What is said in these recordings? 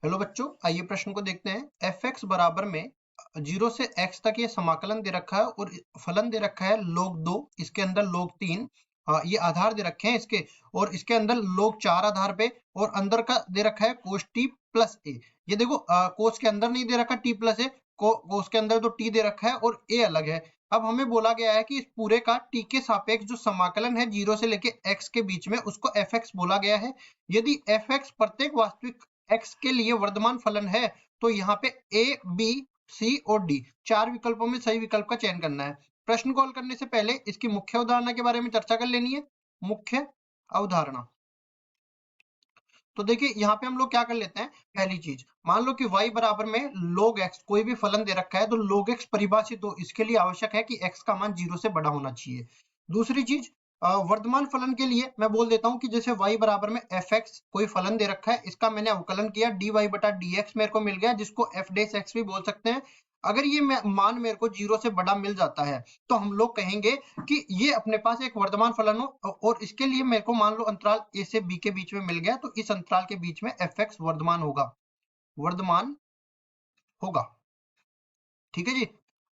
Hello बच्चों, आइए प्रश्न को देखते हैं। एफ एक्स बराबर में 0 से x तक ये समाकलन दे रखा है और फलन दे रखा है log 2, इसके अंदर log 3, ये आधार दे रखे हैं इसके, और इसके अंदर log 4 आधार पे, और अंदर का दे रखा है cos t प्लस a। ये देखो cos के अंदर नहीं दे रखा t प्लस a, cos के अंदर तो t दे रखा है और a अलग है। अब हमें बोला गया है कि इस पूरे का t के सापेक्ष जो समाकलन है 0 से लेके x के बीच में, उसको fx बोला गया है। यदि fx प्रत्येक वास्तविक x के लिए वर्तमान फलन है तो यहाँ पे a, b, c और d चार विकल्पों में सही विकल्प का चयन करना है। प्रश्न को हल करने से पहले इसकी मुख्य अवधारणा के बारे में चर्चा कर लेनी है। मुख्य अवधारणा, तो देखिए यहाँ पे हम लोग क्या कर लेते हैं। पहली चीज, मान लो कि y बराबर में log x, कोई भी फलन दे रखा है तो log x परिभाषित हो, इसके लिए आवश्यक है कि x का मान 0 से बड़ा होना चाहिए। दूसरी चीज, वर्तमान फलन के लिए मैं बोल देता हूँ कि जैसे y बराबर में fx कोई फलन दे रखा है, इसका मैंने अवकलन किया dy बटा dx मेरे को मिल गया, जिसको f डैश x भी बोल सकते हैं। अगर ये मान मेरे को 0 से बड़ा मिल जाता है तो हम लोग कहेंगे कि ये अपने पास एक वर्तमान फलन हो, और इसके लिए मेरे को मान लो अंतराल a से b के बीच में मिल गया, तो इस अंतराल के बीच में fx वर्तमान होगा, वर्तमान होगा। ठीक है जी।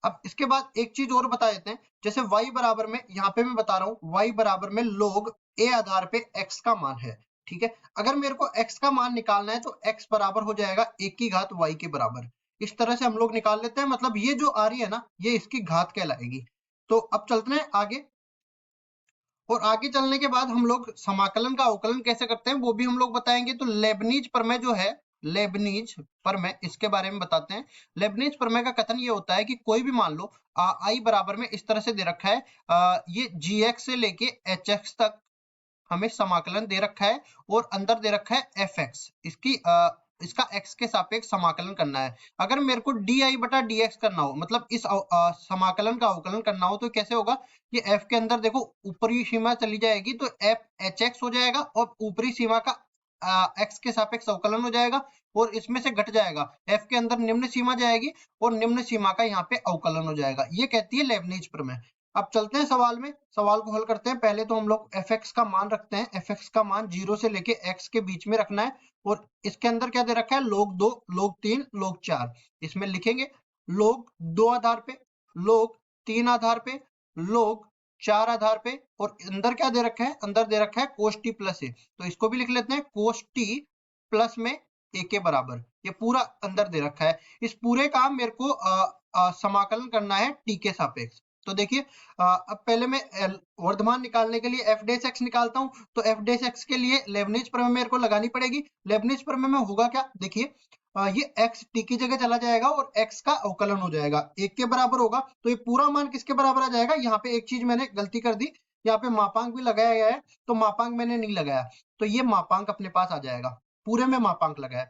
अब इसके बाद एक चीज और बता देते हैं, जैसे y बराबर में, यहाँ पे मैं बता रहा हूँ y बराबर में log a आधार पे x का मान है। ठीक है, अगर मेरे को x का मान निकालना है तो x बराबर हो जाएगा 1 की घात y के बराबर। इस तरह से हम लोग निकाल लेते हैं, मतलब ये जो आ रही है ना, ये इसकी घात कहलाएगी। तो अब चलते हैं आगे, और आगे चलने के बाद हम लोग समाकलन का अवकलन कैसे करते हैं वो भी हम लोग बताएंगे। तो लेबनीज प्रमेय जो है, लेबनीज प्रमेय, इसके बारे में बताते हैं। लेबनीज प्रमेय का कथन ये होता है कि कोई भी मान लो आई बराबर में इस तरह से दे रखा है, ये जी एक्स से लेके एच एक्स तक हमें समाकलन दे रखा है, और अंदर दे रखा है एफ एक्स, इसका x के सापेक्ष समाकलन करना है। अगर मेरे को डी बटा डी एक्स करना हो, मतलब इस समाकलन का अवकलन करना हो, तो कैसे होगा। ये f के अंदर देखो ऊपरी सीमा चली जाएगी तो f एच एक्स हो जाएगा, और ऊपरी सीमा का x के सापेक्ष अवकलन हो जाएगा, और इसमें से घट जाएगा, f के अंदर निम्न सीमा जाएगी और निम्न सीमा का यहाँ पे अवकलन हो जाएगा। ये कहती है लेबनीज प्रमेय। अब चलते हैं सवाल में, सवाल को हल करते हैं। पहले तो हम लोग fx का मान रखते हैं, fx का मान 0 से लेके x के बीच में रखना है, और इसके अंदर क्या दे रखा है, log 2, log 3, log 4। इसमें लिखेंगे log 2 आधार पे, log 3 आधार पे, log 4 आधार पे, और अंदर क्या दे रखा है, अंदर दे रखा है cos t प्लस a। तो इसको भी लिख लेते हैं cos t प्लस में a के बराबर, ये पूरा अंदर दे रखा है। इस पूरे का मेरे को समाकलन करना है t के सापेक्ष। तो देखिए अब पहले मैं वर्धमान निकालने के लिए एफ डैश एक्स निकालता हूं, तो एफ डैश एक्स के लिए लेबनीज प्रमेय मेरे को लगानी पड़ेगी। लेबनीज प्रमेय में होगा क्या, देखिए ये x t की जगह चला जाएगा और x का अवकलन हो जाएगा, 1 के बराबर होगा। तो ये पूरा मान किसके बराबर आ जाएगा। यहाँ पे एक चीज मैंने गलती कर दी, यहाँ पे मापांक भी लगाया गया है, तो मापांक मैंने नहीं लगाया, तो ये मापांक अपने पास आ जाएगा, पूरे में मापांक लगाया,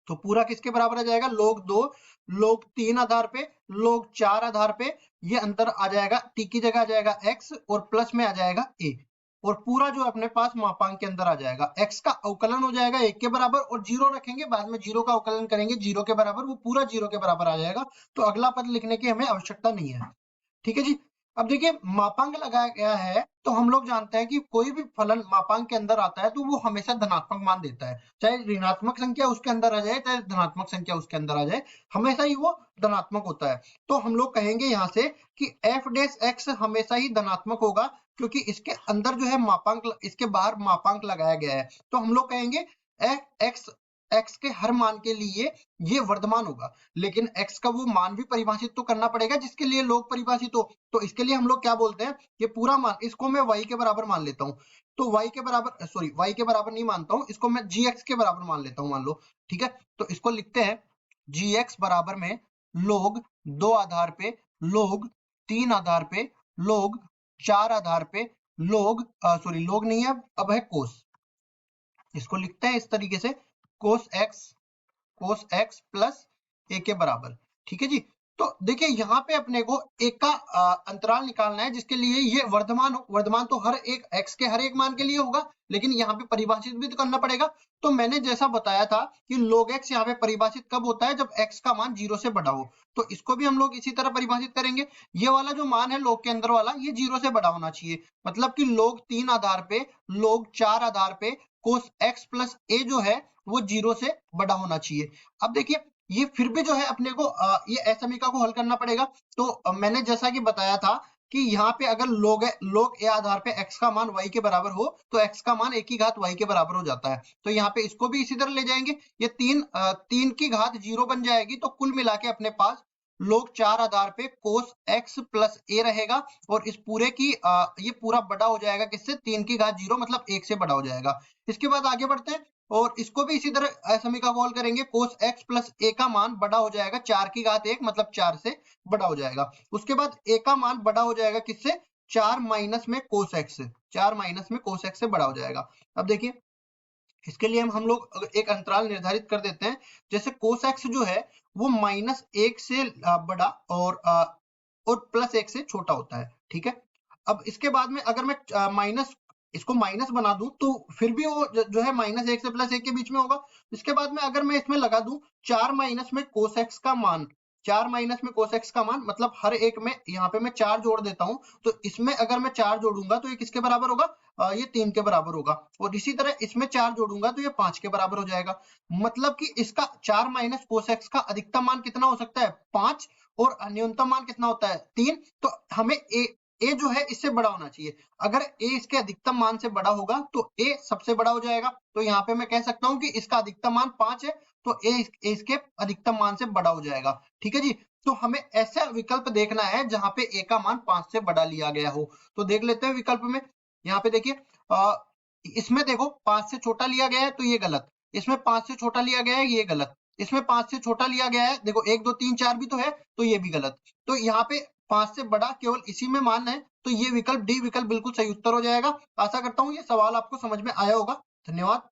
तो पूरा किसके बराबर आ जाएगा, log 2, log 3 आधार पे, log 4 आधार पे, ये अंतर आ जाएगा, t की जगह आ जाएगा x, और प्लस में आ जाएगा a, और पूरा जो अपने पास मापांक के अंदर आ जाएगा। x का अवकलन हो जाएगा 1 के बराबर, और 0 रखेंगे, बाद में 0 का अवकलन करेंगे 0 के बराबर, वो पूरा 0 के बराबर आ जाएगा। तो अगला पद लिखने की हमें आवश्यकता नहीं है। ठीक है जी। अब देखिए मापांक लगाया गया है, तो हम लोग जानते हैं कि कोई भी फलन मापांक के अंदर आता है तो वो हमेशा धनात्मक मान देता है, चाहे ऋणात्मक संख्या उसके अंदर आ जाए, चाहे धनात्मक संख्या उसके अंदर आ जाए, हमेशा ही वो धनात्मक होता है। तो हम लोग कहेंगे यहाँ से कि एफ डैश एक्स हमेशा ही धनात्मक होगा, क्योंकि इसके अंदर जो है मापांक, इसके बाहर मापांक लगाया गया है। तो हम लोग कहेंगे एक्स, एक्स के हर मान के लिए ये वर्धमान होगा, लेकिन x का वो मान भी परिभाषित तो करना पड़ेगा जिसके लिए log परिभाषित हो। तो इसके लिए हम लोग क्या बोलते हैं, ये पूरा मान, इसको मैं y के बराबर मान लेता हूँ, तो y के बराबर, सॉरी y के बराबर नहीं मानता हूँ, इसको मैं gx के बराबर मान लेता हूँ, मान लो। ठीक है, तो इसको लिखते हैं gx बराबर में log 2 आधार पे, log 3 आधार पे, log 4 आधार पे, log सॉरी log नहीं है, अब है cos। इसको लिखते हैं इस तरीके से, cos x प्लस a के बराबर। ठीक है जी। तो देखिए यहाँ पे अपने को एक का अंतराल निकालना है जिसके लिए ये वर्धमान हो। वर्धमान तो हर एक x के हर एक मान के लिए होगा, लेकिन यहाँ पे परिभाषित भी तो करना पड़ेगा। तो मैंने जैसा बताया था कि log x यहाँ पे परिभाषित कब होता है, जब x का मान 0 से बड़ा हो। तो इसको भी हम लोग इसी तरह परिभाषित करेंगे। ये वाला जो मान है log के अंदर वाला, ये 0 से बड़ा होना चाहिए। मतलब कि log 3 आधार पे, log 4 आधार पे cos x प्लस a जो है वो 0 से बड़ा होना चाहिए। अब देखिए ये फिर भी जो है अपने को ये असमीका को हल करना पड़ेगा। तो मैंने जैसा कि बताया था कि यहाँ पे अगर log a आधार पे x का मान y के बराबर हो तो x का मान 1 की घात y के बराबर हो जाता है। तो यहाँ पे इसको भी इसी तरह ले जाएंगे, ये 3 की घात 0 बन जाएगी। तो कुल मिला के अपने पास log 4 आधार पे cos x प्लस a रहेगा, और इस पूरे की ये पूरा बड़ा हो जाएगा किससे, 3 की घात 0 मतलब 1 से बड़ा हो जाएगा। इसके बाद आगे बढ़ते हैं और इसको भी इसी तरह असमीका को हल करेंगे। cos x प्लस a का मान बड़ा हो जाएगा 4 की घात 1 मतलब 4 से बड़ा हो जाएगा। उसके बाद a का मान बड़ा हो जाएगा किससे, 4 माइनस में cos x से, 4 माइनस में cos x से बड़ा हो जाएगा। अब देखिए इसके लिए हम लोग एक अंतराल निर्धारित कर देते हैं। जैसे cos x जो है वो -1 से बड़ा और प्लस 1 से छोटा होता है, ठीक है। अब इसके बाद में अगर मैं माइनस इसको माइनस बना दूं तो फिर भी वो जो है -1 से +1 के बीच में होगा। इसके बाद में अगर मैं इसमें लगा दूं 4 माइनस में cos x का मान, 4 माइनस में cos x का मान मतलब हर एक में यहाँ पे मैं 4 जोड़ देता हूं। तो इसमें अगर मैं 4 जोड़ूंगा तो ये किसके बराबर होगा, ये 3 के बराबर होगा। और इसी तरह इसमें 4 जोड़ूंगा तो ये 5 के बराबर हो जाएगा। मतलब कि इसका 4 माइनस cos x का अधिकतम मान कितना हो सकता है, 5, और न्यूनतम मान कितना होता है, 3। तो हमें ए जो है इससे बड़ा होना चाहिए। अगर ए इसके अधिकतम मान से बड़ा होगा तो ए सबसे बड़ा हो जाएगा। तो यहाँ पे मैं कह सकता हूँ कि इसका अधिकतम मान 5 है, तो ए इसके अधिकतम मान से बड़ा हो जाएगा। ठीक है जी। तो हमें ऐसा विकल्प देखना है जहां पे ए का मान 5 से बड़ा लिया गया हो। तो देख लेते हैं विकल्प में। यहाँ पे देखिए इसमें देखो 5 से छोटा लिया गया है तो ये गलत, इसमें 5 से छोटा लिया गया है ये गलत, इसमें 5 से छोटा लिया गया है, देखो 1 2 3 4 भी तो है, तो ये भी गलत। तो यहाँ पे 5 से बड़ा केवल इसी में मान है, तो ये विकल्प डी विकल्प बिल्कुल सही उत्तर हो जाएगा। आशा करता हूँ ये सवाल आपको समझ में आया होगा। धन्यवाद।